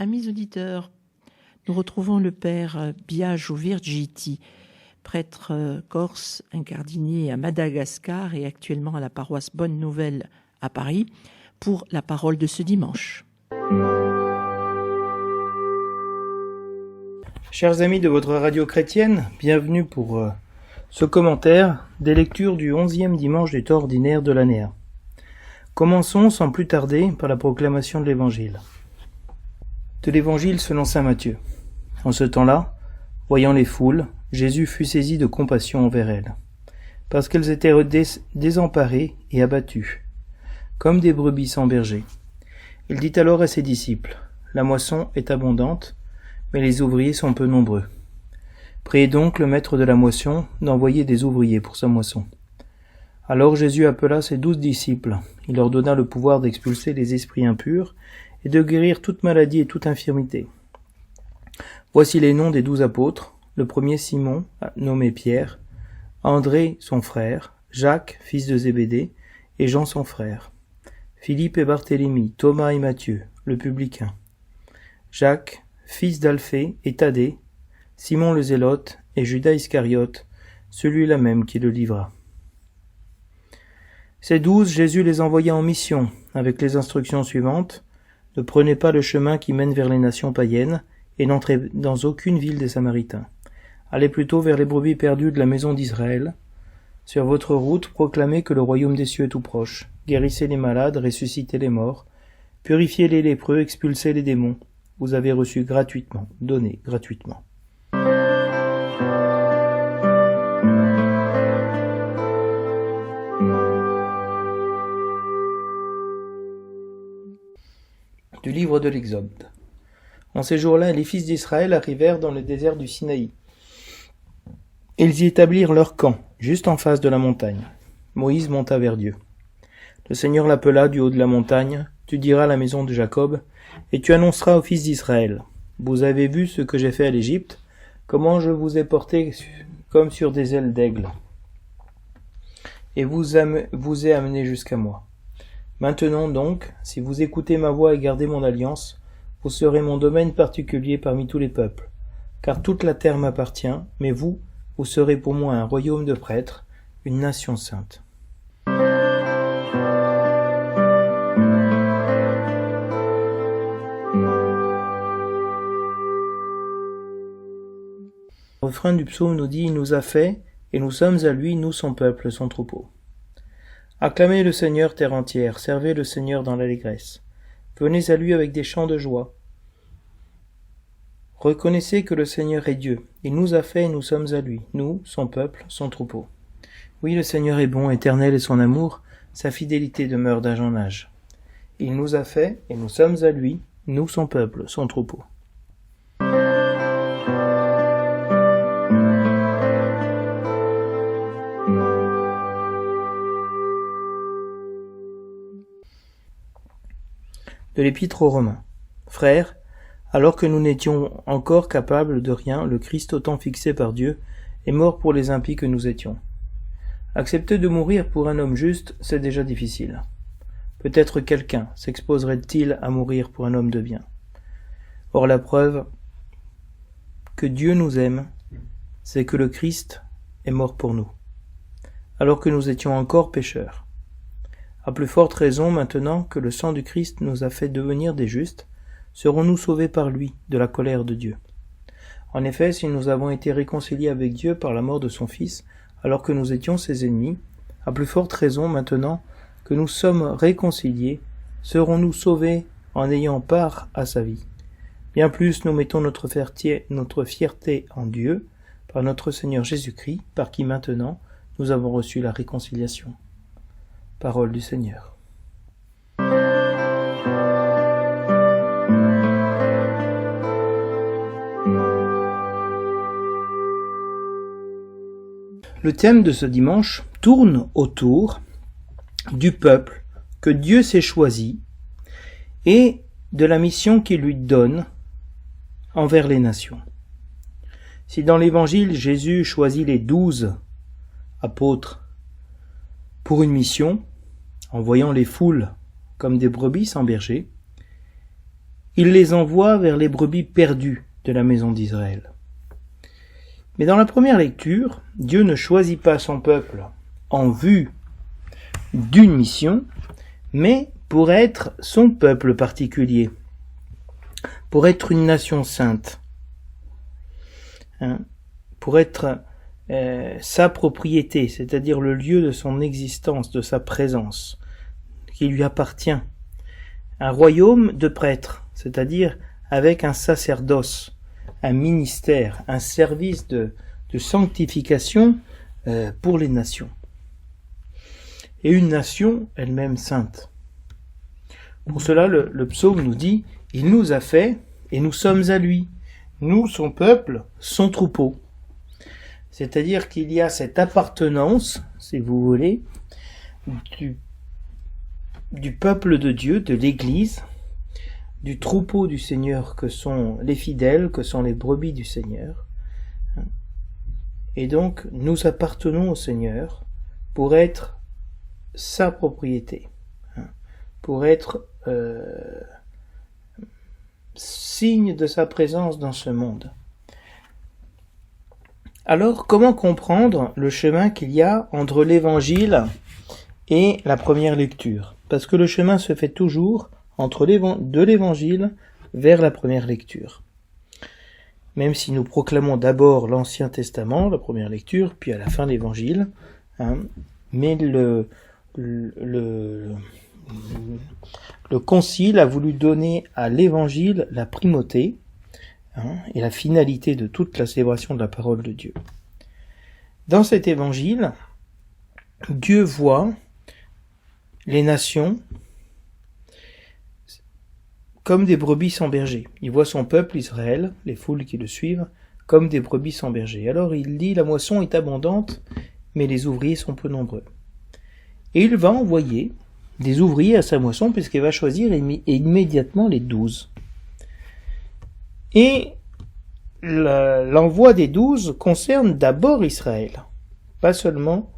Amis auditeurs, nous retrouvons le père Biagio Virgiti, prêtre corse incardinier à Madagascar et actuellement à la paroisse Bonne Nouvelle à Paris, pour la parole de ce dimanche. Chers amis de votre radio chrétienne, bienvenue pour ce commentaire des lectures du 11e dimanche du temps ordinaire de l'année A. Commençons sans plus tarder par la proclamation de l'Évangile. De l'Évangile selon saint Matthieu. En ce temps-là, voyant les foules, Jésus fut saisi de compassion envers elles, parce qu'elles étaient désemparées et abattues, comme des brebis sans berger. Il dit alors à ses disciples, « La moisson est abondante, mais les ouvriers sont peu nombreux. Priez donc le maître de la moisson d'envoyer des ouvriers pour sa moisson. » Alors Jésus appela ses 12 disciples. Il leur donna le pouvoir d'expulser les esprits impurs et de guérir toute maladie et toute infirmité. Voici les noms des 12 apôtres. Le premier Simon, nommé Pierre, André son frère, Jacques, fils de Zébédée, et Jean son frère, Philippe et Barthélemy, Thomas et Matthieu, le publicain, Jacques, fils d'Alphée et Thaddée, Simon le Zélote et Judas Iscariote, celui-là même qui le livra. Ces 12, Jésus les envoya en mission, avec les instructions suivantes. Ne prenez pas le chemin qui mène vers les nations païennes, et n'entrez dans aucune ville des Samaritains. Allez plutôt vers les brebis perdues de la maison d'Israël. Sur votre route, proclamez que le royaume des cieux est tout proche. Guérissez les malades, ressuscitez les morts, purifiez les lépreux, expulsez les démons. Vous avez reçu gratuitement, donné gratuitement. Du livre de l'Exode. En ces jours-là, les fils d'Israël arrivèrent dans le désert du Sinaï. Ils y établirent leur camp, juste en face de la montagne. Moïse monta vers Dieu. Le Seigneur l'appela du haut de la montagne. Tu diras à la maison de Jacob, et tu annonceras aux fils d'Israël. Vous avez vu ce que j'ai fait à l'Égypte, comment je vous ai porté comme sur des ailes d'aigle, et vous ai amené jusqu'à moi. Maintenant donc, si vous écoutez ma voix et gardez mon alliance, vous serez mon domaine particulier parmi tous les peuples, car toute la terre m'appartient, mais vous serez pour moi un royaume de prêtres, une nation sainte. Le refrain du psaume nous dit « Il nous a fait, et nous sommes à lui, nous son peuple, son troupeau. » Acclamez le Seigneur, terre entière, servez le Seigneur dans l'allégresse. Venez à lui avec des chants de joie. Reconnaissez que le Seigneur est Dieu. Il nous a fait et nous sommes à lui, nous, son peuple, son troupeau. Oui, le Seigneur est bon, éternel est son amour, sa fidélité demeure d'âge en âge. Il nous a fait et nous sommes à lui, nous, son peuple, son troupeau. De l'Épître aux Romains. Frères, alors que nous n'étions encore capables de rien, le Christ autant fixé par Dieu est mort pour les impies que nous étions. Accepter de mourir pour un homme juste, c'est déjà difficile. Peut-être quelqu'un s'exposerait-il à mourir pour un homme de bien. Or la preuve que Dieu nous aime, c'est que le Christ est mort pour nous, alors que nous étions encore pécheurs. À plus forte raison, maintenant que le sang du Christ nous a fait devenir des justes, serons-nous sauvés par lui de la colère de Dieu. En effet, si nous avons été réconciliés avec Dieu par la mort de son Fils, alors que nous étions ses ennemis, à plus forte raison, maintenant que nous sommes réconciliés, serons-nous sauvés en ayant part à sa vie. Bien plus, nous mettons notre fierté en Dieu, par notre Seigneur Jésus-Christ, par qui maintenant nous avons reçu la réconciliation. Parole du Seigneur. Le thème de ce dimanche tourne autour du peuple que Dieu s'est choisi et de la mission qu'il lui donne envers les nations. Si dans l'Évangile, Jésus choisit les 12 apôtres pour une mission, en voyant les foules comme des brebis sans berger, il les envoie vers les brebis perdues de la maison d'Israël. Mais dans la première lecture, Dieu ne choisit pas son peuple en vue d'une mission, mais pour être son peuple particulier, pour être une nation sainte, pour être sa propriété, c'est-à-dire le lieu de son existence, de sa présence, qui lui appartient. Un royaume de prêtres, c'est-à-dire avec un sacerdoce, un ministère, un service de sanctification pour les nations. Et une nation elle-même sainte. Pour cela, le psaume nous dit « Il nous a fait et nous sommes à lui. Nous, son peuple, son troupeau. » C'est-à-dire qu'il y a cette appartenance, si vous voulez, du peuple de Dieu, de l'Église, du troupeau du Seigneur que sont les fidèles, que sont les brebis du Seigneur. Et donc, nous appartenons au Seigneur pour être sa propriété, pour être signe de sa présence dans ce monde. Alors, comment comprendre le chemin qu'il y a entre l'Évangile et la première lecture? Parce que le chemin se fait toujours de l'Évangile vers la première lecture. Même si nous proclamons d'abord l'Ancien Testament, la première lecture, puis à la fin l'Évangile, mais le Concile a voulu donner à l'Évangile la primauté et la finalité de toute la célébration de la parole de Dieu. Dans cet Évangile, Dieu voit les nations comme des brebis sans berger. Il voit son peuple, Israël, les foules qui le suivent, comme des brebis sans berger. Alors il dit, la moisson est abondante, mais les ouvriers sont peu nombreux. Et il va envoyer des ouvriers à sa moisson, puisqu'il va choisir immédiatement les 12. Et l'envoi des 12 concerne d'abord Israël, pas seulement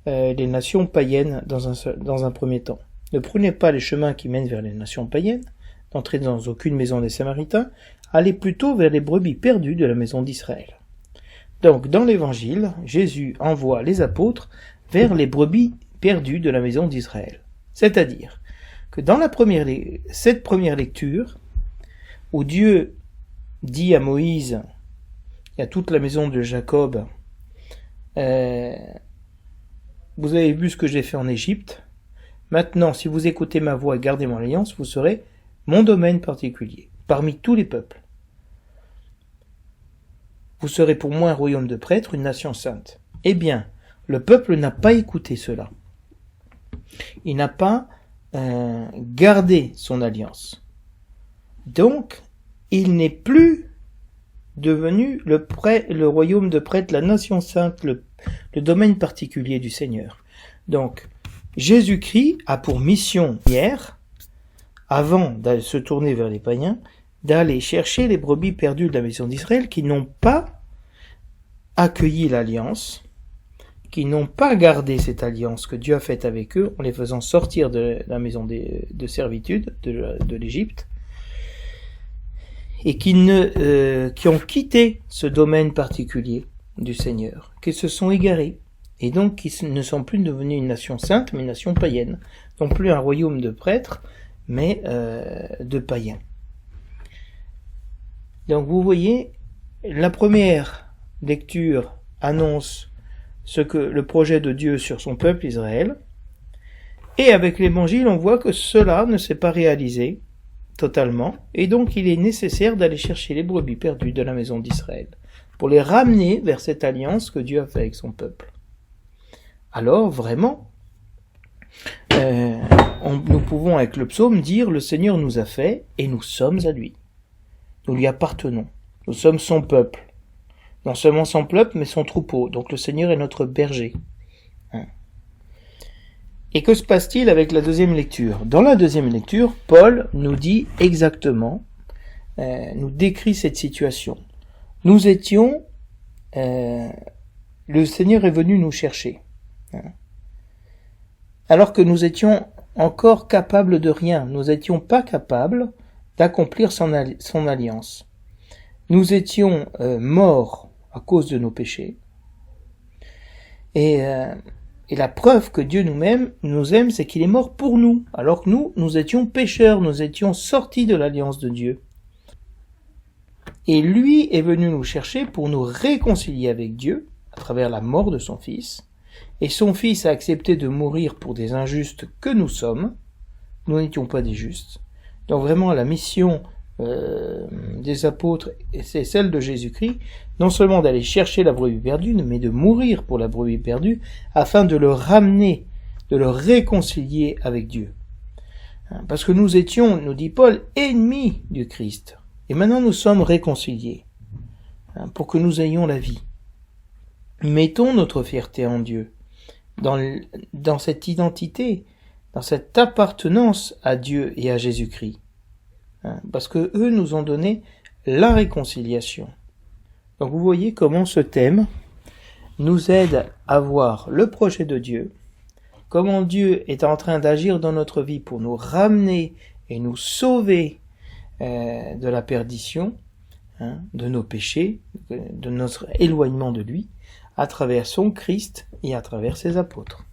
les nations païennes dans un premier temps. Ne prenez pas les chemins qui mènent vers les nations païennes, n'entrez dans aucune maison des Samaritains, allez plutôt vers les brebis perdues de la maison d'Israël. Donc, dans l'Évangile, Jésus envoie les apôtres vers les brebis perdues de la maison d'Israël. C'est-à-dire que dans cette première lecture, où Dieu dit à Moïse et à toute la maison de Jacob, vous avez vu ce que j'ai fait en Égypte, maintenant, si vous écoutez ma voix et gardez mon alliance, vous serez mon domaine particulier, parmi tous les peuples. Vous serez pour moi un royaume de prêtres, une nation sainte. Eh bien, le peuple n'a pas écouté cela. Il n'a pas gardé son alliance. Donc, il n'est plus devenu le royaume de prêtres, la nation sainte, le domaine particulier du Seigneur. Donc, Jésus-Christ a pour mission hier, avant de se tourner vers les païens, d'aller chercher les brebis perdues de la maison d'Israël qui n'ont pas accueilli l'alliance, qui n'ont pas gardé cette alliance que Dieu a faite avec eux en les faisant sortir de la maison de servitude de l'Égypte, et qui ont quitté ce domaine particulier du Seigneur, qui se sont égarés, et donc qui ne sont plus devenus une nation sainte, mais une nation païenne, non plus un royaume de prêtres, mais de païens. Donc vous voyez, la première lecture annonce ce que le projet de Dieu sur son peuple Israël, et avec l'Évangile on voit que cela ne s'est pas réalisé totalement, et donc il est nécessaire d'aller chercher les brebis perdues de la maison d'Israël, pour les ramener vers cette alliance que Dieu a fait avec son peuple. Alors vraiment, nous pouvons avec le psaume dire « Le Seigneur nous a fait et nous sommes à lui ». Nous lui appartenons. Nous sommes son peuple. Non seulement son peuple, mais son troupeau. Donc le Seigneur est notre berger. Et que se passe-t-il avec la deuxième lecture? Dans la deuxième lecture, Paul nous dit exactement, nous décrit cette situation. Nous étions, le Seigneur est venu nous chercher. Alors que nous étions encore capables de rien. Nous n'étions pas capables d'accomplir son alliance. Nous étions morts à cause de nos péchés. Et la preuve que Dieu nous aime, c'est qu'il est mort pour nous, alors que nous étions pécheurs, nous étions sortis de l'alliance de Dieu. Et lui est venu nous chercher pour nous réconcilier avec Dieu, à travers la mort de son Fils. Et son Fils a accepté de mourir pour des injustes que nous sommes. Nous n'étions pas des justes. Donc vraiment, la mission des apôtres, c'est celle de Jésus-Christ, non seulement d'aller chercher la brebis perdue, mais de mourir pour la brebis perdue, afin de le ramener, de le réconcilier avec Dieu. Parce que nous étions, nous dit Paul, ennemis du Christ. Et maintenant nous sommes réconciliés, pour que nous ayons la vie. Mettons notre fierté en Dieu, dans cette identité, dans cette appartenance à Dieu et à Jésus-Christ. Parce que eux nous ont donné la réconciliation. Donc vous voyez comment ce thème nous aide à voir le projet de Dieu, comment Dieu est en train d'agir dans notre vie pour nous ramener et nous sauver de la perdition, de nos péchés, de notre éloignement de lui, à travers son Christ et à travers ses apôtres.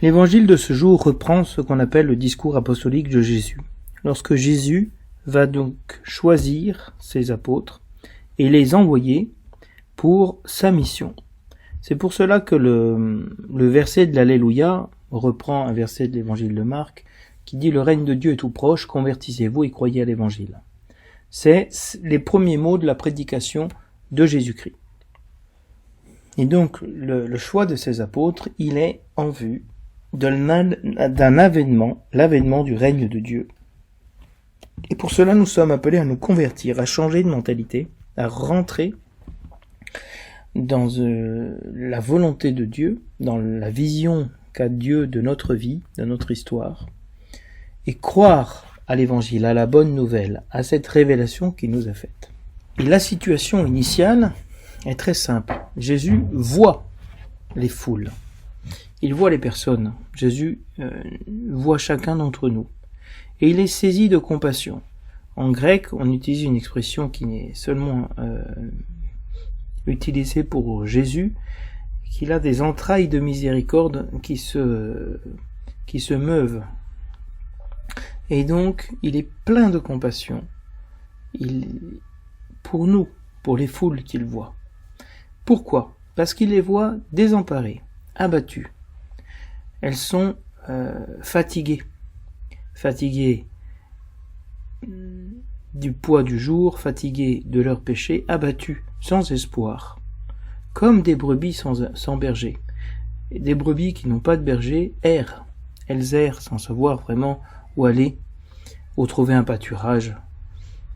L'évangile de ce jour reprend ce qu'on appelle le discours apostolique de Jésus. Lorsque Jésus va donc choisir ses apôtres et les envoyer pour sa mission. C'est pour cela que le verset de l'Alléluia reprend un verset de l'évangile de Marc qui dit « Le règne de Dieu est tout proche, convertissez-vous et croyez à l'évangile ». C'est les premiers mots de la prédication de Jésus-Christ. Et donc le choix de ces apôtres, il est en vue d'un avènement, l'avènement du règne de Dieu. Et pour cela, nous sommes appelés à nous convertir, à changer de mentalité, à rentrer dans la volonté de Dieu, dans la vision qu'a Dieu de notre vie, de notre histoire, et croire à l'évangile, à la bonne nouvelle, à cette révélation qu'il nous a faite. Et la situation initiale est très simple. Jésus voit les foules. Il voit les personnes. Jésus voit chacun d'entre nous. Et il est saisi de compassion. En grec, on utilise une expression qui n'est seulement utilisée pour Jésus, qu'il a des entrailles de miséricorde qui se meuvent. Et donc, il est plein de compassion. Pour nous, pour les foules qu'il voit. Pourquoi ? Parce qu'il les voit désemparées, abattues. Elles sont fatiguées du poids du jour, fatiguées de leurs péchés, abattues, sans espoir, comme des brebis sans berger. Et des brebis qui n'ont pas de berger errent. Elles errent sans savoir vraiment où aller, où trouver un pâturage.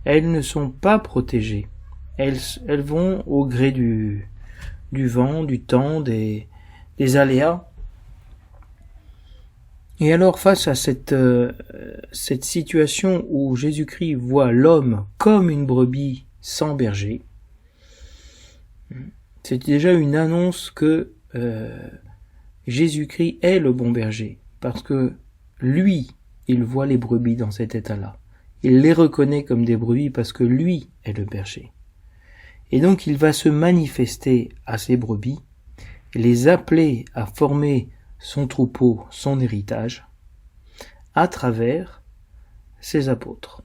Elles ne sont pas protégées. Elles vont au gré du vent, du temps, des aléas. Et alors, face à cette situation où Jésus-Christ voit l'homme comme une brebis sans berger, c'est déjà une annonce que Jésus-Christ est le bon berger, parce que lui, il voit les brebis dans cet état-là. Il les reconnaît comme des brebis parce que lui est le berger. Et donc il va se manifester à ces brebis, les appeler à former son troupeau, son héritage, à travers ses apôtres.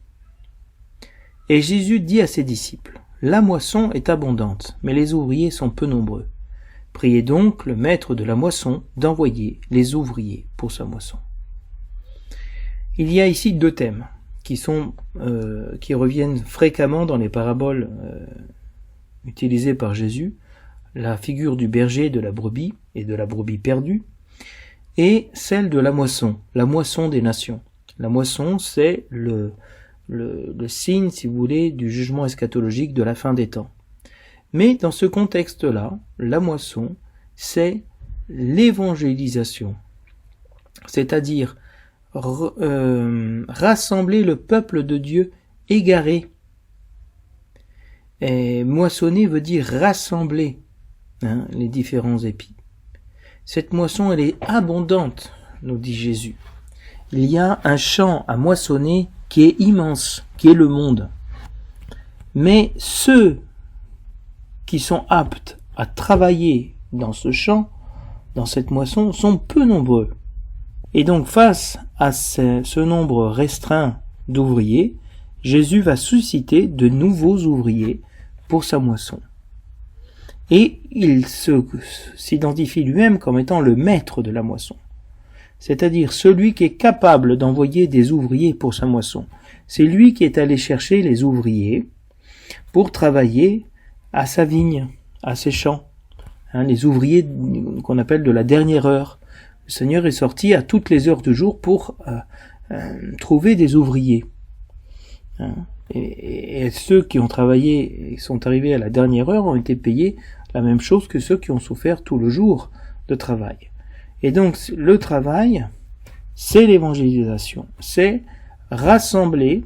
Et Jésus dit à ses disciples, « La moisson est abondante, mais les ouvriers sont peu nombreux. Priez donc le maître de la moisson d'envoyer les ouvriers pour sa moisson. » Il y a ici deux thèmes qui reviennent fréquemment dans les paraboles utilisées par Jésus, la figure du berger de la brebis et de la brebis perdue, et celle de la moisson des nations. La moisson, c'est le signe, si vous voulez, du jugement eschatologique de la fin des temps. Mais dans ce contexte-là, la moisson, c'est l'évangélisation, c'est-à-dire rassembler le peuple de Dieu égaré Et moissonner veut dire rassembler les différents épis. Cette moisson, elle est abondante, nous dit Jésus. Il y a un champ à moissonner qui est immense, qui est le monde. Mais ceux qui sont aptes à travailler dans ce champ, dans cette moisson, sont peu nombreux. Et donc, face à ce nombre restreint d'ouvriers, Jésus va susciter de nouveaux ouvriers pour sa moisson. Et il s'identifie lui-même comme étant le maître de la moisson. C'est-à-dire celui qui est capable d'envoyer des ouvriers pour sa moisson. C'est lui qui est allé chercher les ouvriers pour travailler à sa vigne, à ses champs. Les ouvriers qu'on appelle de la dernière heure. Le Seigneur est sorti à toutes les heures du jour pour trouver des ouvriers. Et ceux qui ont travaillé et sont arrivés à la dernière heure ont été payés la même chose que ceux qui ont souffert tout le jour de travail. Et donc le travail, c'est l'évangélisation, c'est rassembler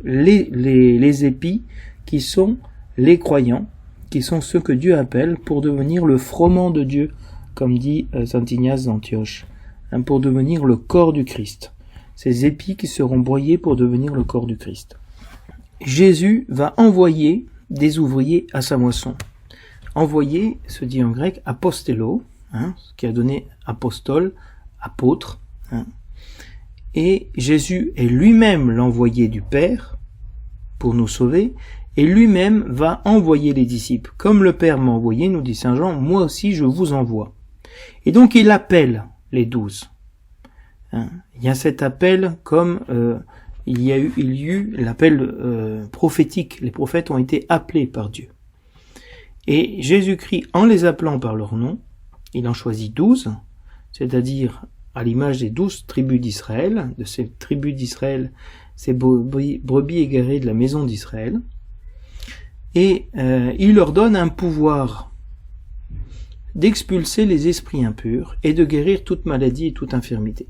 les épis qui sont les croyants, qui sont ceux que Dieu appelle pour devenir le froment de Dieu, comme dit saint Ignace d'Antioche, pour devenir le corps du Christ. Ces épis qui seront broyés pour devenir le corps du Christ. Jésus va envoyer des ouvriers à sa moisson. Envoyer se dit en grec apostello, ce qui a donné apostole, apôtre. Et Jésus est lui-même l'envoyé du Père pour nous sauver, et lui-même va envoyer les disciples. Comme le Père m'a envoyé, nous dit saint Jean, moi aussi je vous envoie. Et donc il appelle les 12. Il y a cet appel comme il y a eu l'appel prophétique. Les prophètes ont été appelés par Dieu. Et Jésus-Christ, en les appelant par leur nom, il en choisit 12, c'est-à-dire à l'image des 12 tribus d'Israël, de ces tribus d'Israël, ces brebis égarées de la maison d'Israël, et il leur donne un pouvoir d'expulser les esprits impurs et de guérir toute maladie et toute infirmité.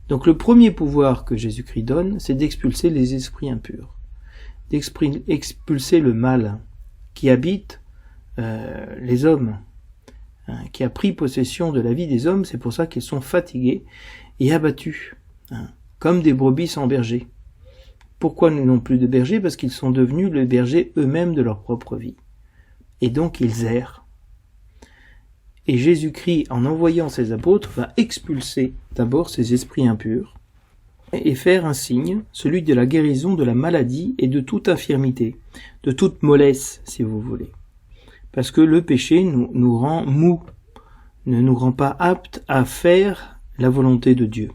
Donc le premier pouvoir que Jésus-Christ donne, c'est d'expulser les esprits impurs, d'expulser le mal qui habite les hommes, qui a pris possession de la vie des hommes. C'est pour ça qu'ils sont fatigués et abattus, comme des brebis sans berger. Pourquoi ils n'ont plus de berger? Parce qu'ils sont devenus les bergers eux-mêmes de leur propre vie. Et donc ils errent. Et Jésus-Christ, en envoyant ses apôtres, va expulser d'abord ces esprits impurs et faire un signe, celui de la guérison de la maladie et de toute infirmité, de toute mollesse, si vous voulez. Parce que le péché nous rend mous, ne nous rend pas aptes à faire la volonté de Dieu.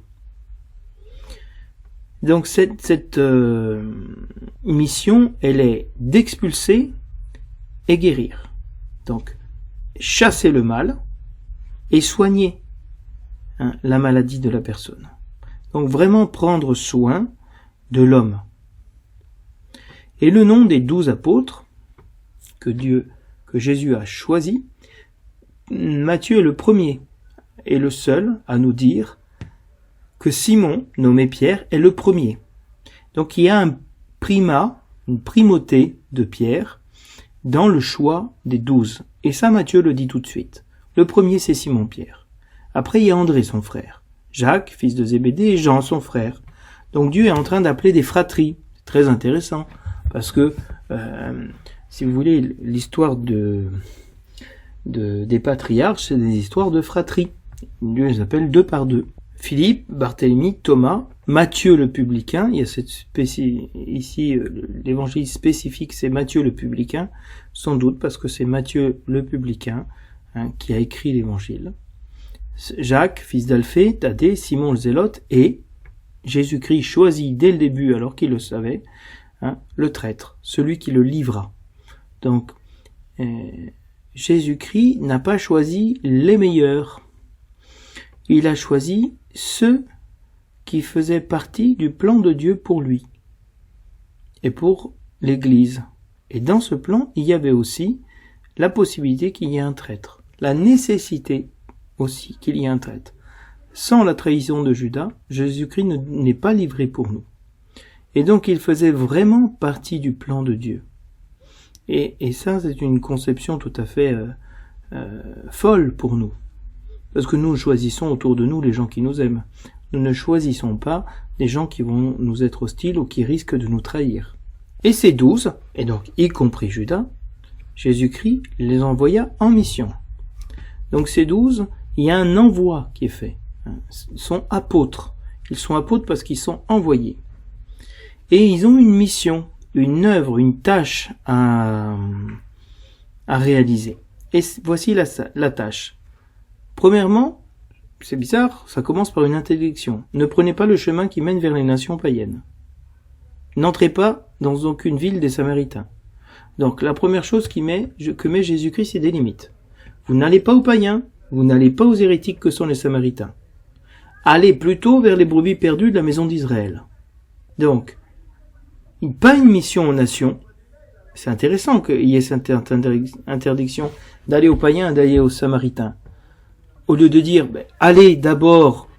Donc cette mission, elle est d'expulser et guérir. Donc, chasser le mal et soigner la maladie de la personne. Donc vraiment prendre soin de l'homme. Et le nom des 12 apôtres que Jésus a choisi, Matthieu est le premier et le seul à nous dire que Simon, nommé Pierre, est le premier. Donc il y a un primat, une primauté de Pierre dans le choix des 12. Et ça, Matthieu le dit tout de suite. Le premier, c'est Simon-Pierre. Après, il y a André, son frère. Jacques, fils de Zébédée, et Jean, son frère. Donc Dieu est en train d'appeler des fratries. C'est très intéressant. Parce que, si vous voulez, l'histoire des patriarches, c'est des histoires de fratries. Dieu les appelle 2 par 2. Philippe, Barthélemy, Thomas, Matthieu le publicain. Il y a ici, l'évangile spécifique, c'est Matthieu le publicain. Sans doute parce que c'est Matthieu le publicain qui a écrit l'évangile. Jacques, fils d'Alphée, Thaddée, Simon le Zélote, et Jésus-Christ choisit dès le début, alors qu'il le savait, le traître, celui qui le livra. Donc, Jésus-Christ n'a pas choisi les meilleurs. Il a choisi ceux qui faisaient partie du plan de Dieu pour lui et pour l'Église. Et dans ce plan, il y avait aussi la possibilité qu'il y ait un traître, la nécessité aussi qu'il y ait un traître. Sans la trahison de Judas, Jésus-Christ n'est pas livré pour nous. Et donc il faisait vraiment partie du plan de Dieu. Et ça, c'est une conception tout à fait folle pour nous. Parce que nous choisissons autour de nous les gens qui nous aiment. Nous ne choisissons pas les gens qui vont nous être hostiles ou qui risquent de nous trahir. Et ces 12, et donc y compris Judas, Jésus-Christ les envoya en mission. Donc ces 12, il y a un envoi qui est fait. Ils sont apôtres. Ils sont apôtres parce qu'ils sont envoyés. Et ils ont une mission, une œuvre, une tâche à réaliser. Et voici la tâche. Premièrement, c'est bizarre, ça commence par une interdiction. Ne prenez pas le chemin qui mène vers les nations païennes. N'entrez pas dans aucune ville des Samaritains. Donc la première chose que met Jésus-Christ, c'est des limites. Vous n'allez pas aux païens, vous n'allez pas aux hérétiques que sont les Samaritains. Allez plutôt vers les brebis perdues de la maison d'Israël. Donc, pas une mission aux nations. C'est intéressant qu'il y ait cette interdiction d'aller aux païens et d'aller aux Samaritains. Au lieu de dire, allez d'abord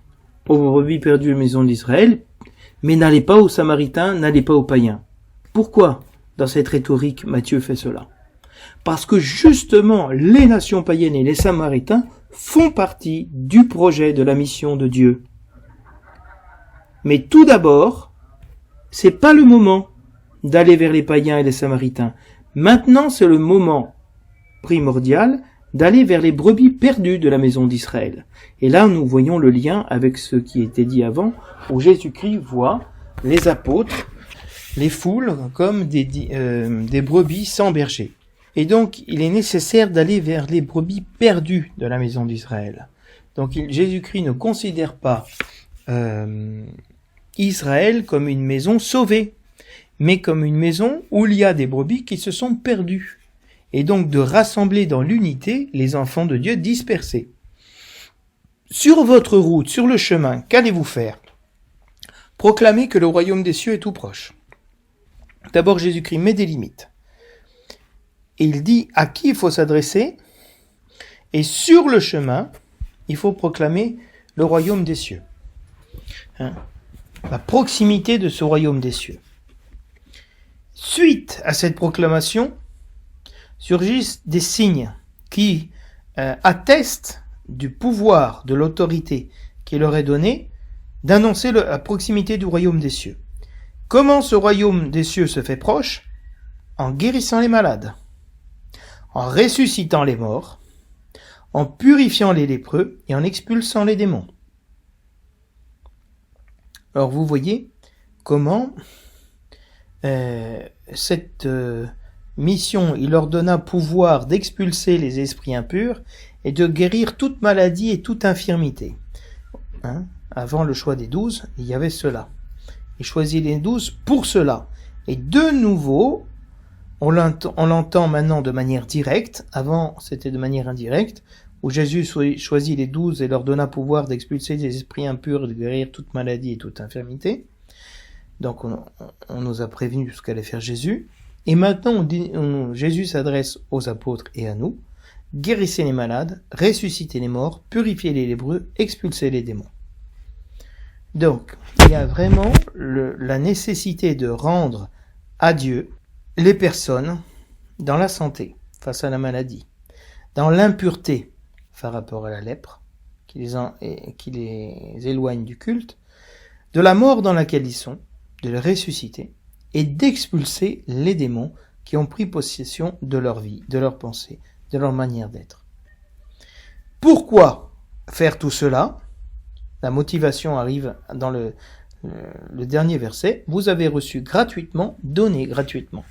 aux brebis perdues de la maison d'Israël, mais n'allez pas aux Samaritains, n'allez pas aux païens. Pourquoi, dans cette rhétorique, Matthieu fait cela? Parce que justement, les nations païennes et les Samaritains font partie du projet de la mission de Dieu. Mais tout d'abord, c'est pas le moment d'aller vers les païens et les Samaritains. Maintenant, c'est le moment primordial d'aller vers les brebis perdues de la maison d'Israël. Et là, nous voyons le lien avec ce qui était dit avant, où Jésus-Christ voit les apôtres, les foules, comme des brebis sans berger. Et donc, il est nécessaire d'aller vers les brebis perdues de la maison d'Israël. Donc, Jésus-Christ ne considère pas Israël comme une maison sauvée, mais comme une maison où il y a des brebis qui se sont perdues. Et donc de rassembler dans l'unité les enfants de Dieu dispersés. Sur votre route, sur le chemin, qu'allez-vous faire? Proclamez que le royaume des cieux est tout proche. D'abord, Jésus-Christ met des limites. Et il dit à qui il faut s'adresser. Et sur le chemin, il faut proclamer le royaume des cieux. La proximité de ce royaume des cieux. Suite à cette proclamation, surgissent des signes qui attestent du pouvoir, de l'autorité qui leur est donnée d'annoncer la proximité du royaume des cieux. Comment ce royaume des cieux se fait proche? En guérissant les malades, en ressuscitant les morts, en purifiant les lépreux et en expulsant les démons. Alors vous voyez comment cette mission, il leur donna pouvoir d'expulser les esprits impurs et de guérir toute maladie et toute infirmité. Avant le choix des 12, il y avait cela. Il choisit les 12 pour cela. Et de nouveau, on l'entend maintenant de manière directe. Avant, c'était de manière indirecte, où Jésus choisit les 12 et leur donna pouvoir d'expulser les esprits impurs et de guérir toute maladie et toute infirmité. Donc on nous a prévenu ce qu'allait faire Jésus. Et maintenant, Jésus s'adresse aux apôtres et à nous. Guérissez les malades, ressuscitez les morts, purifiez les lépreux, expulsez les démons. Donc, il y a vraiment la nécessité de rendre à Dieu les personnes dans la santé, face à la maladie, dans l'impureté, par rapport à la lèpre, qui les éloigne du culte, de la mort dans laquelle ils sont, de les ressusciter, et d'expulser les démons qui ont pris possession de leur vie, de leurs pensées, de leur manière d'être. Pourquoi faire tout cela? La motivation arrive dans le dernier verset. Vous avez reçu gratuitement, donné gratuitement.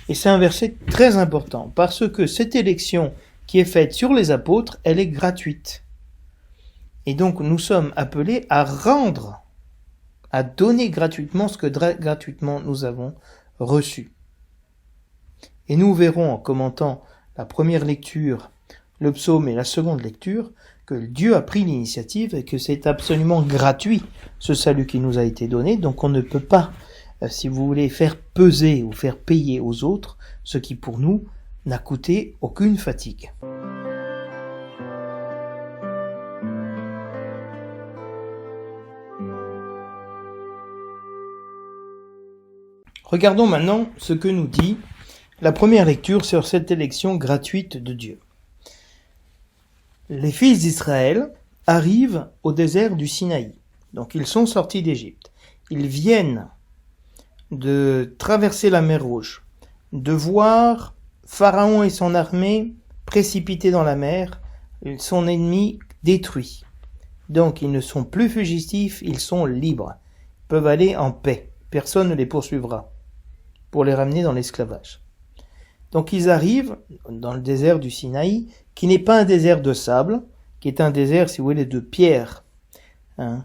Et c'est un verset très important, parce que cette élection qui est faite sur les apôtres, elle est gratuite. Et donc nous sommes appelés à rendre, à donner gratuitement ce que gratuitement nous avons reçu. Et nous verrons en commentant la première lecture, le psaume et la seconde lecture, que Dieu a pris l'initiative et que c'est absolument gratuit ce salut qui nous a été donné. Donc on ne peut pas, si vous voulez, faire peser ou faire payer aux autres ce qui pour nous n'a coûté aucune fatigue. Regardons maintenant ce que nous dit La première lecture sur cette élection gratuite de Dieu. Les fils d'Israël arrivent au désert du Sinaï. Donc ils sont sortis d'Égypte. Ils viennent de traverser la mer Rouge, de voir Pharaon et son armée précipités dans la mer, son ennemi détruit. Donc ils ne sont plus fugitifs, ils sont libres. Ils peuvent aller en paix. Personne ne les poursuivra pour les ramener dans l'esclavage. Donc ils arrivent dans le désert du Sinaï, qui n'est pas un désert de sable, qui est un désert, si vous voulez, de pierre. Moi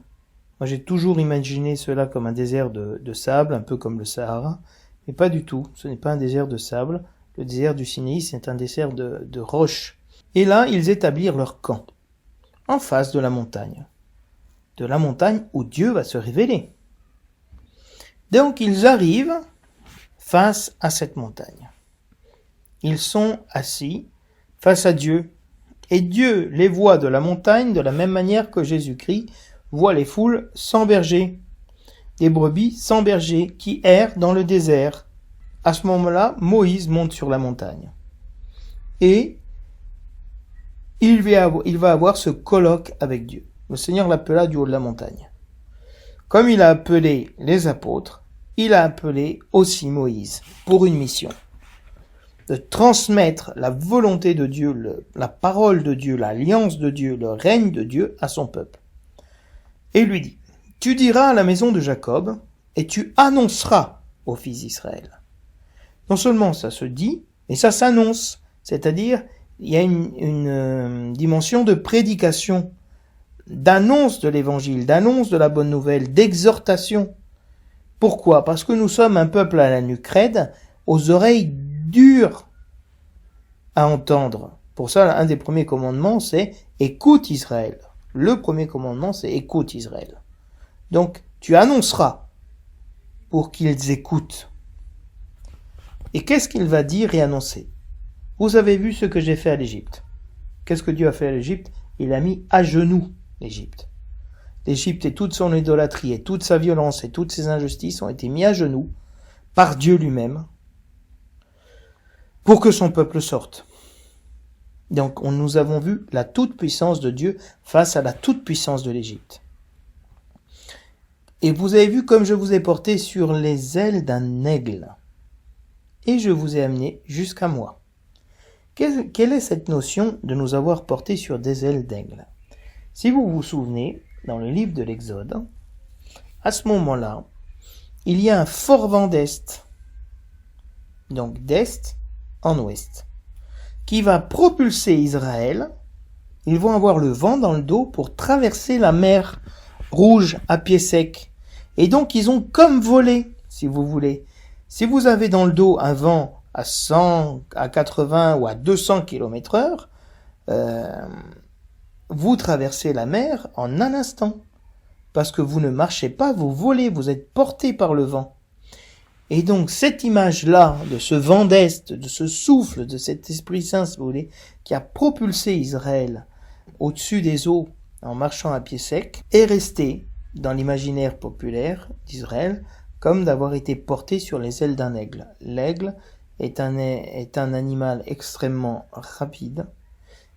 j'ai toujours imaginé cela comme un désert de sable, un peu comme le Sahara, mais pas du tout, ce n'est pas un désert de sable. Le désert du Sinaï, c'est un désert de roches. Et là, ils établirent leur camp, en face de la montagne où Dieu va se révéler. Donc ils arrivent face à cette montagne. Ils sont assis face à Dieu, et Dieu les voit de la montagne de la même manière que Jésus-Christ voit les foules sans berger, des brebis sans berger qui errent dans le désert. À ce moment-là, Moïse monte sur la montagne. Et il va avoir ce colloque avec Dieu. Le Seigneur l'appela du haut de la montagne. Comme il a appelé les apôtres, il a appelé aussi Moïse pour une mission. De transmettre la volonté de Dieu, la parole de Dieu, l'alliance de Dieu, le règne de Dieu à son peuple. Et il lui dit, tu diras à la maison de Jacob, et tu annonceras aux fils d'Israël. Non seulement ça se dit, mais ça s'annonce. C'est-à-dire, il y a une dimension de prédication, d'annonce de l'évangile, d'annonce de la bonne nouvelle, d'exhortation. Pourquoi ? Parce que nous sommes un peuple à la nuque raide, aux oreilles dures à entendre. Pour ça, un des premiers commandements, c'est « Écoute Israël ». Le premier commandement, c'est « Écoute Israël ». Donc, tu annonceras pour qu'ils écoutent. Et qu'est-ce qu'il va dire et annoncer ? Vous avez vu ce que j'ai fait à l'Égypte. Qu'est-ce que Dieu a fait à l'Égypte ? Il a mis à genoux l'Égypte. L'Égypte et toute son idolâtrie et toute sa violence et toutes ses injustices ont été mis à genoux par Dieu lui-même pour que son peuple sorte. Donc nous avons vu la toute-puissance de Dieu face à la toute-puissance de l'Égypte. Et vous avez vu comme je vous ai porté sur les ailes d'un aigle. Et je vous ai amené jusqu'à moi. Quelle est cette notion de nous avoir portés sur des ailes d'aigle ? Si vous vous souvenez, dans le livre de l'Exode, à ce moment-là, il y a un fort vent d'est, donc d'est en ouest, qui va propulser Israël. Ils vont avoir le vent dans le dos pour traverser la mer Rouge à pied sec. Et donc ils ont comme volé, si vous voulez. Si vous avez dans le dos un vent à 100, à 80 ou à 200 km/h, vous traversez la mer en un instant. Parce que vous ne marchez pas, vous volez, vous êtes porté par le vent. Et donc cette image-là, de ce vent d'est, de ce souffle, de cet Esprit Saint, si vous voulez, qui a propulsé Israël au-dessus des eaux en marchant à pied sec, est restée dans l'imaginaire populaire d'Israël comme d'avoir été porté sur les ailes d'un aigle. L'aigle est un animal extrêmement rapide,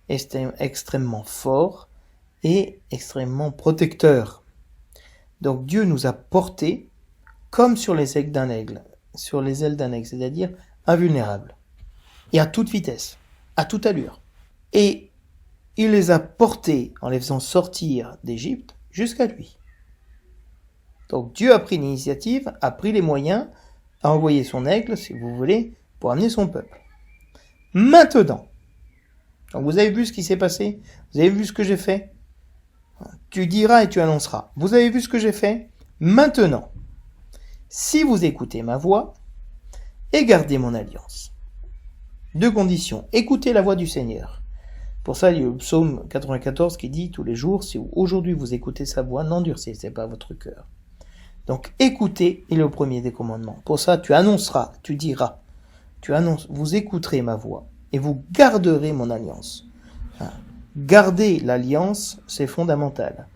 extrêmement fort et extrêmement protecteur. Donc Dieu nous a portés comme sur les ailes d'un aigle, c'est-à-dire invulnérables, et à toute vitesse, à toute allure. Et il les a portés en les faisant sortir d'Égypte jusqu'à lui. Donc Dieu a pris l'initiative, a pris les moyens, a envoyé son aigle, si vous voulez, pour amener son peuple. Maintenant, donc vous avez vu ce qui s'est passé ? Vous avez vu ce que j'ai fait ? Tu diras et tu annonceras. Vous avez vu ce que j'ai fait ? Maintenant, si vous écoutez ma voix et gardez mon alliance. Deux conditions. Écoutez la voix du Seigneur. Pour ça, il y a le psaume 94 qui dit tous les jours, si aujourd'hui vous écoutez sa voix, n'endurcissez pas votre cœur. Donc écoutez est le premier des commandements. Pour ça, tu annonceras, tu diras. Tu annonces, vous écouterez ma voix et vous garderez mon alliance. Garder l'alliance, c'est fondamental.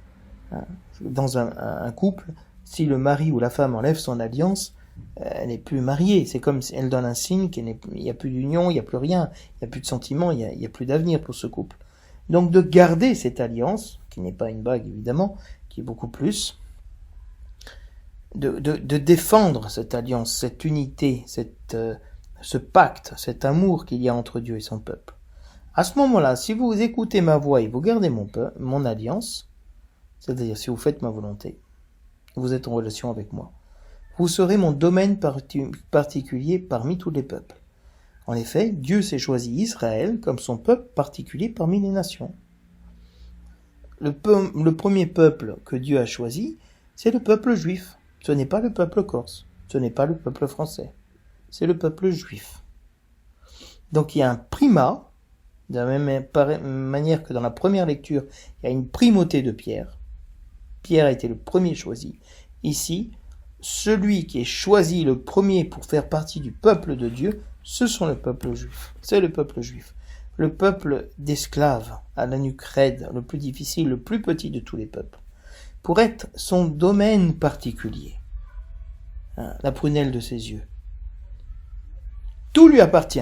Dans un couple, si le mari ou la femme enlève son alliance, elle n'est plus mariée. C'est comme si elle donne un signe qu'il n'y a plus d'union, il n'y a plus rien, il n'y a plus de sentiments, il n'y a plus d'avenir pour ce couple. Donc de garder cette alliance, qui n'est pas une bague évidemment, qui est beaucoup plus, de défendre cette alliance, cette unité, ce pacte, cet amour qu'il y a entre Dieu et son peuple. À ce moment-là, si vous écoutez ma voix et vous gardez mon alliance, c'est-à-dire si vous faites ma volonté, vous êtes en relation avec moi, vous serez mon domaine particulier parmi tous les peuples. En effet, Dieu s'est choisi Israël comme son peuple particulier parmi les nations. Le premier peuple que Dieu a choisi, c'est le peuple juif. Ce n'est pas le peuple corse, ce n'est pas le peuple français, c'est le peuple juif. Donc il y a un primat, de la même manière que dans la première lecture, il y a une primauté de Pierre. Pierre a été le premier choisi. Ici, celui qui est choisi le premier pour faire partie du peuple de Dieu, ce sont le peuple juif. C'est le peuple juif. Le peuple d'esclaves, à la nuque raide, le plus difficile, le plus petit de tous les peuples. Pour être son domaine particulier. La prunelle de ses yeux. Tout lui appartient.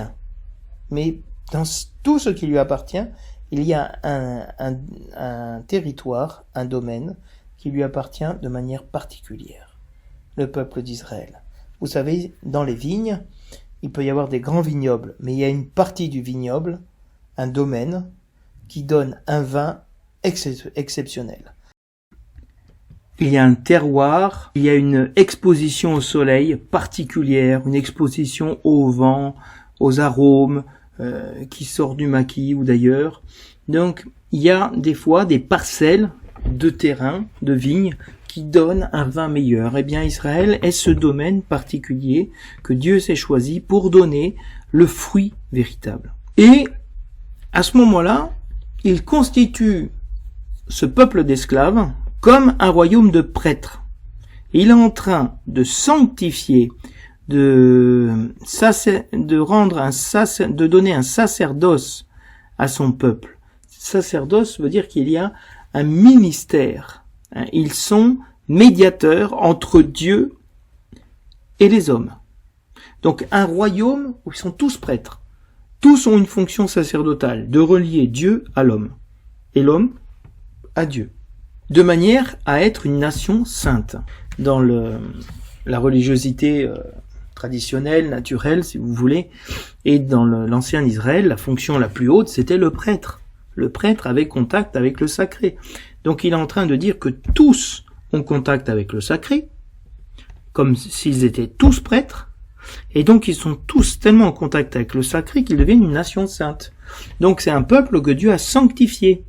Mais dans tout ce qui lui appartient, il y a un territoire, un domaine, qui lui appartient de manière particulière. Le peuple d'Israël. Vous savez, dans les vignes, il peut y avoir des grands vignobles, mais il y a une partie du vignoble, un domaine, qui donne un vin exceptionnel. Il y a un terroir, il y a une exposition au soleil particulière, une exposition au vent, aux arômes qui sortent du maquis ou d'ailleurs. Donc, il y a des fois des parcelles de terrain, de vignes, qui donnent un vin meilleur. Eh bien, Israël est ce domaine particulier que Dieu s'est choisi pour donner le fruit véritable. Et à ce moment-là, il constitue ce peuple d'esclaves comme un royaume de prêtres. Il est en train de sanctifier, de donner un sacerdoce à son peuple. Sacerdoce veut dire qu'il y a un ministère. Ils sont médiateurs entre Dieu et les hommes. Donc un royaume où ils sont tous prêtres. Tous ont une fonction sacerdotale, de relier Dieu à l'homme, et l'homme à Dieu, de manière à être une nation sainte. Dans la religiosité traditionnelle, naturelle, si vous voulez, et dans l'ancien Israël, la fonction la plus haute, c'était le prêtre. Le prêtre avait contact avec le sacré. Donc il est en train de dire que tous ont contact avec le sacré, comme s'ils étaient tous prêtres, et donc ils sont tous tellement en contact avec le sacré qu'ils deviennent une nation sainte. Donc c'est un peuple que Dieu a sanctifié.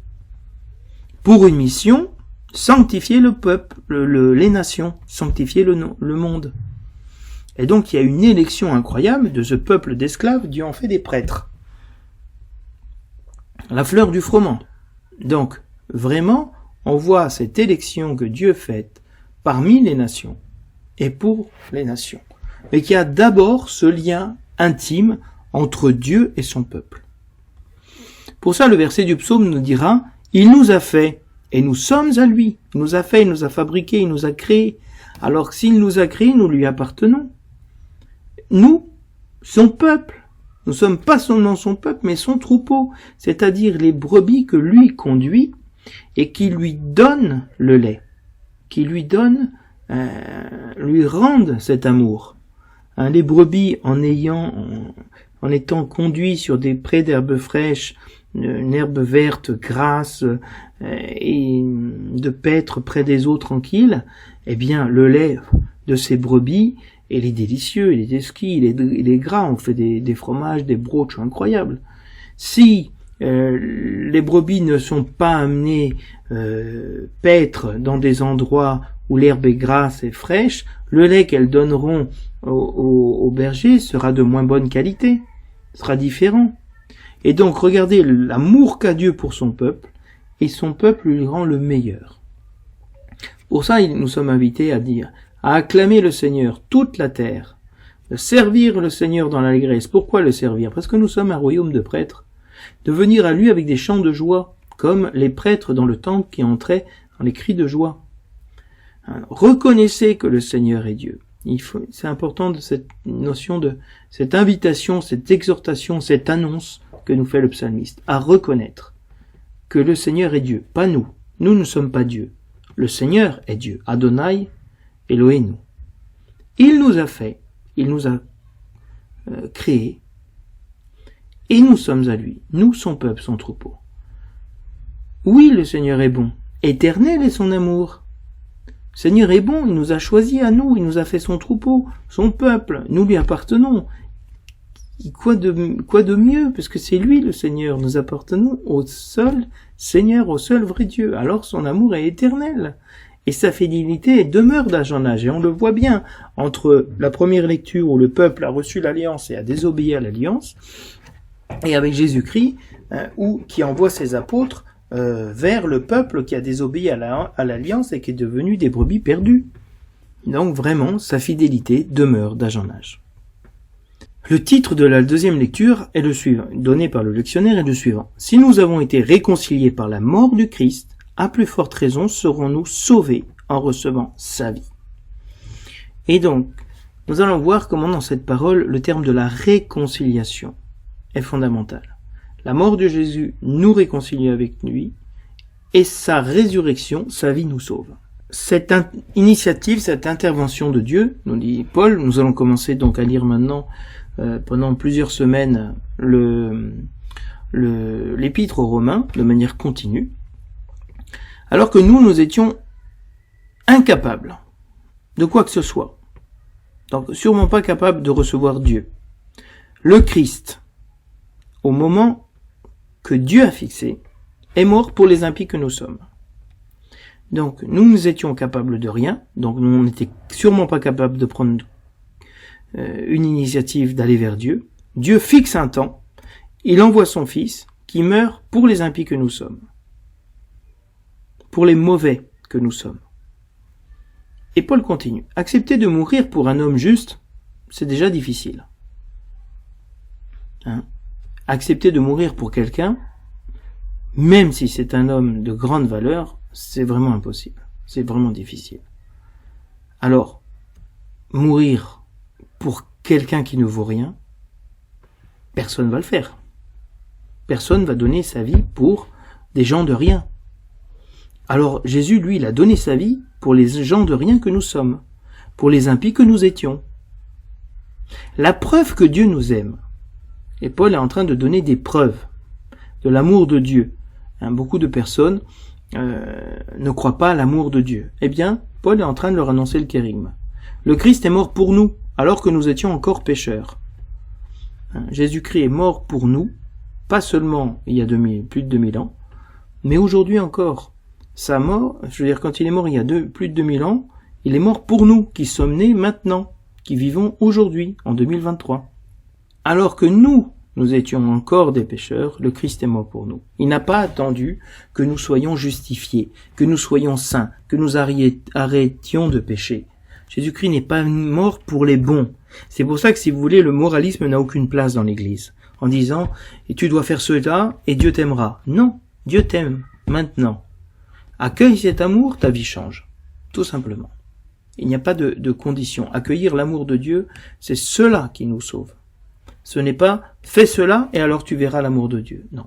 Pour une mission, sanctifier le peuple, les nations, sanctifier le monde. Et donc il y a une élection incroyable de ce peuple d'esclaves, Dieu en fait des prêtres. La fleur du froment. Donc, vraiment, on voit cette élection que Dieu fait parmi les nations et pour les nations. Mais qu'il y a d'abord ce lien intime entre Dieu et son peuple. Pour ça, le verset du psaume nous dira « Il nous a fait, et nous sommes à lui. Il nous a fait, il nous a fabriqué, il nous a créé. Alors que s'il nous a créés, nous lui appartenons. Nous, son peuple. Nous ne sommes pas seulement son peuple, mais son troupeau, c'est-à-dire les brebis que lui conduit et qui lui donnent le lait, qui lui donnent, lui rendent cet amour. Les brebis, en étant conduits sur des prés d'herbes fraîches, une herbe verte, grasse, et de paître près des eaux tranquilles, eh bien, le lait de ces brebis, il est délicieux, il est exquis, il est gras, on fait des fromages, des broches incroyables. Si les brebis ne sont pas amenées paître dans des endroits où l'herbe est grasse et fraîche, le lait qu'elles donneront au berger sera de moins bonne qualité, sera différent. Et donc, regardez l'amour qu'a Dieu pour son peuple, et son peuple lui rend le meilleur. Pour ça, nous sommes invités à acclamer le Seigneur, toute la terre, de servir le Seigneur dans l'allégresse. Pourquoi le servir? Parce que nous sommes un royaume de prêtres. De venir à lui avec des chants de joie, comme les prêtres dans le temple qui entraient dans les cris de joie. Reconnaissez que le Seigneur est Dieu. C'est important de cette notion de cette invitation, cette exhortation, cette annonce que nous fait le psalmiste, à reconnaître que le Seigneur est Dieu, pas nous. Nous ne sommes pas Dieu. Le Seigneur est Dieu. Adonai, Elohenu. Il nous a fait, il nous a créés, et nous sommes à lui. Nous, son peuple, son troupeau. Oui, le Seigneur est bon. Éternel est son amour. Le Seigneur est bon, il nous a choisis à nous, il nous a fait son troupeau, son peuple. Nous lui appartenons. Quoi de mieux, parce que c'est lui le Seigneur. Nous appartenons au seul Seigneur, au seul vrai Dieu. Alors son amour est éternel. Et sa fidélité demeure d'âge en âge. Et on le voit bien entre la première lecture où le peuple a reçu l'alliance et a désobéi à l'alliance, et avec Jésus-Christ, qui envoie ses apôtres vers le peuple qui a désobéi à l'alliance et qui est devenu des brebis perdues. Donc vraiment, sa fidélité demeure d'âge en âge. Le titre de la deuxième lecture est le suivant, donné par le lectionnaire est le suivant. Si nous avons été réconciliés par la mort du Christ, à plus forte raison serons-nous sauvés en recevant sa vie. Et donc, nous allons voir comment dans cette parole, le terme de la réconciliation est fondamental. La mort de Jésus nous réconcilie avec lui, et sa résurrection, sa vie nous sauve. Cette initiative, cette intervention de Dieu, nous dit Paul, nous allons commencer donc à lire maintenant pendant plusieurs semaines l'épître aux Romains de manière continue, alors que nous étions incapables de quoi que ce soit, donc sûrement pas capables de recevoir Dieu. Le Christ, au moment que Dieu a fixé, est mort pour les impies que nous sommes. Donc nous étions capables de rien, donc nous n'étions sûrement pas capables de prendre une initiative d'aller vers Dieu. Dieu fixe un temps, il envoie son Fils qui meurt pour les impies que nous sommes, pour les mauvais que nous sommes. Et Paul continue. Accepter de mourir pour un homme juste, c'est déjà difficile. Accepter de mourir pour quelqu'un, même si c'est un homme de grande valeur, c'est vraiment impossible. C'est vraiment difficile. Alors, mourir pour quelqu'un qui ne vaut rien, personne ne va le faire. Personne ne va donner sa vie pour des gens de rien. Alors Jésus, lui, il a donné sa vie pour les gens de rien que nous sommes, pour les impies que nous étions. La preuve que Dieu nous aime, et Paul est en train de donner des preuves de l'amour de Dieu. Beaucoup de personnes ne croient pas à l'amour de Dieu. Eh bien, Paul est en train de leur annoncer le kérigme. Le Christ est mort pour nous, alors que nous étions encore pécheurs. Jésus-Christ est mort pour nous, pas seulement il y a plus de 2000 ans, mais aujourd'hui encore. Sa mort, je veux dire, quand il est mort il y a plus de 2000 ans, il est mort pour nous, qui sommes nés maintenant, qui vivons aujourd'hui, en 2023. Alors que nous étions encore des pécheurs, le Christ est mort pour nous. Il n'a pas attendu que nous soyons justifiés, que nous soyons saints, que nous arrêtions de pécher. Jésus-Christ n'est pas mort pour les bons. C'est pour ça que, si vous voulez, le moralisme n'a aucune place dans l'Église. En disant, et tu dois faire cela, et Dieu t'aimera. Non, Dieu t'aime, maintenant. Accueille cet amour, ta vie change. Tout simplement. Il n'y a pas de condition. Accueillir l'amour de Dieu, c'est cela qui nous sauve. Ce n'est pas « fais cela et alors tu verras l'amour de Dieu ». Non.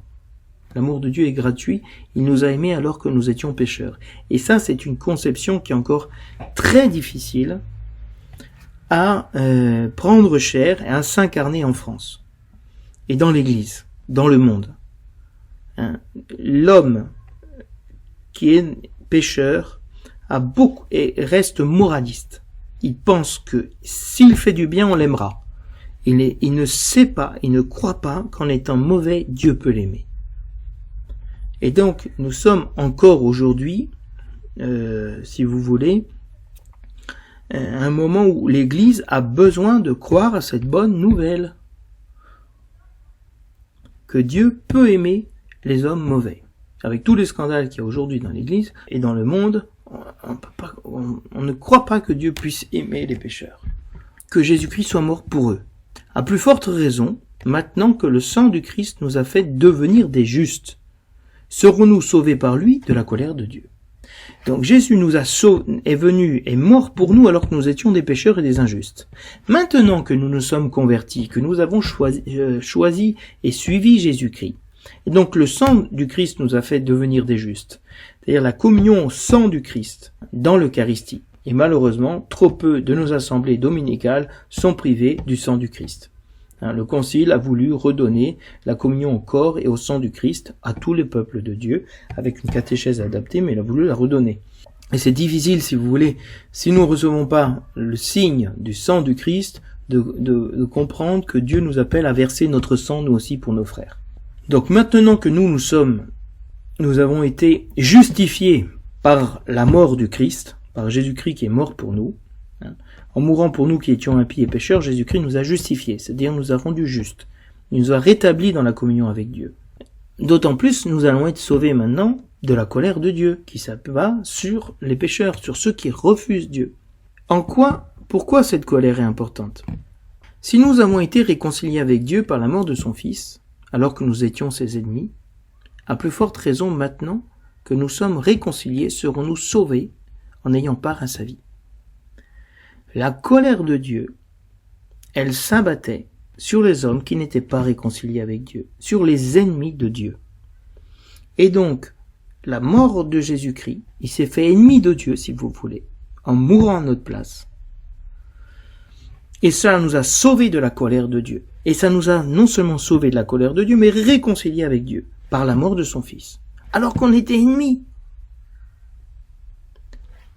L'amour de Dieu est gratuit. Il nous a aimés alors que nous étions pécheurs. Et ça, c'est une conception qui est encore très difficile à prendre chair et à s'incarner en France. Et dans l'Église, dans le monde. L'homme qui est pécheur et reste moraliste. Il pense que s'il fait du bien, on l'aimera. Il ne sait pas, il ne croit pas qu'en étant mauvais, Dieu peut l'aimer. Et donc, nous sommes encore aujourd'hui, si vous voulez, à un moment où l'Église a besoin de croire à cette bonne nouvelle. Que Dieu peut aimer les hommes mauvais. Avec tous les scandales qu'il y a aujourd'hui dans l'Église et dans le monde, on ne croit pas que Dieu puisse aimer les pécheurs. Que Jésus-Christ soit mort pour eux. À plus forte raison, maintenant que le sang du Christ nous a fait devenir des justes, serons-nous sauvés par lui de la colère de Dieu. Donc Jésus est venu, est mort pour nous alors que nous étions des pécheurs et des injustes. Maintenant que nous nous sommes convertis, que nous avons choisi et suivi Jésus-Christ, et donc le sang du Christ nous a fait devenir des justes, c'est-à-dire la communion au sang du Christ dans l'Eucharistie. Et malheureusement, trop peu de nos assemblées dominicales sont privées du sang du Christ. Le Concile a voulu redonner la communion au corps et au sang du Christ à tous les peuples de Dieu, avec une catéchèse adaptée, mais il a voulu la redonner. Et c'est difficile, si vous voulez, si nous ne recevons pas le signe du sang du Christ, de comprendre que Dieu nous appelle à verser notre sang, nous aussi, pour nos frères. Donc maintenant que nous avons été justifiés par la mort du Christ, par Jésus-Christ qui est mort pour nous, en mourant pour nous qui étions impies et pécheurs, Jésus-Christ nous a justifiés, c'est-à-dire nous a rendus justes. Il nous a rétablis dans la communion avec Dieu. D'autant plus, nous allons être sauvés maintenant de la colère de Dieu, qui s'abat sur les pécheurs, sur ceux qui refusent Dieu. Pourquoi cette colère est importante? Si nous avons été réconciliés avec Dieu par la mort de son Fils, alors que nous étions ses ennemis, à plus forte raison maintenant que nous sommes réconciliés, serons-nous sauvés en ayant part à sa vie. La colère de Dieu, elle s'abattait sur les hommes qui n'étaient pas réconciliés avec Dieu, sur les ennemis de Dieu. Et donc, la mort de Jésus-Christ, il s'est fait ennemi de Dieu, si vous voulez, en mourant à notre place. Et ça nous a sauvés de la colère de Dieu. Et ça nous a non seulement sauvés de la colère de Dieu, mais réconciliés avec Dieu, par la mort de son Fils, alors qu'on était ennemis.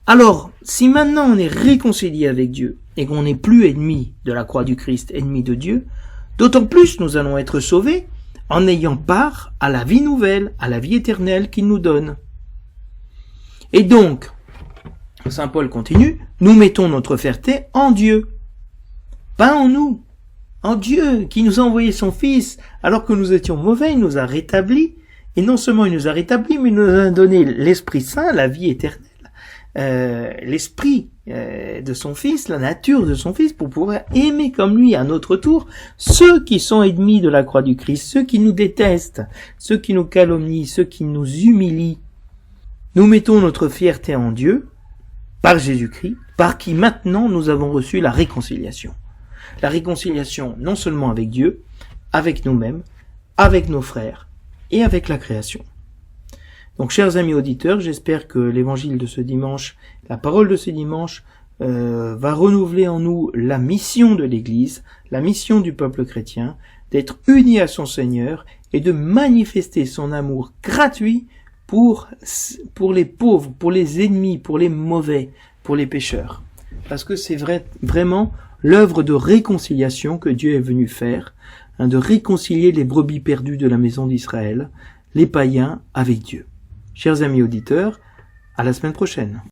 Alors, si maintenant on est réconcilié avec Dieu et qu'on n'est plus ennemi de la croix du Christ, ennemi de Dieu, d'autant plus nous allons être sauvés en ayant part à la vie nouvelle, à la vie éternelle qu'il nous donne. Et donc, Saint Paul continue, nous mettons notre fierté en Dieu, pas en nous, en Dieu qui nous a envoyé son Fils alors que nous étions mauvais, il nous a rétablis, et non seulement il nous a rétablis, mais il nous a donné l'Esprit Saint, la vie éternelle. L'esprit de son Fils, la nature de son Fils, pour pouvoir aimer comme lui à notre tour ceux qui sont ennemis de la croix du Christ, ceux qui nous détestent, ceux qui nous calomnient, ceux qui nous humilient. Nous mettons notre fierté en Dieu, par Jésus-Christ, par qui maintenant nous avons reçu la réconciliation. La réconciliation non seulement avec Dieu, avec nous-mêmes, avec nos frères et avec la création. Donc, chers amis auditeurs, j'espère que l'évangile de ce dimanche, la parole de ce dimanche, va renouveler en nous la mission de l'Église, la mission du peuple chrétien, d'être unis à son Seigneur et de manifester son amour gratuit pour les pauvres, pour les ennemis, pour les mauvais, pour les pécheurs. Parce que c'est vraiment l'œuvre de réconciliation que Dieu est venu faire, de réconcilier les brebis perdues de la maison d'Israël, les païens avec Dieu. Chers amis auditeurs, à la semaine prochaine.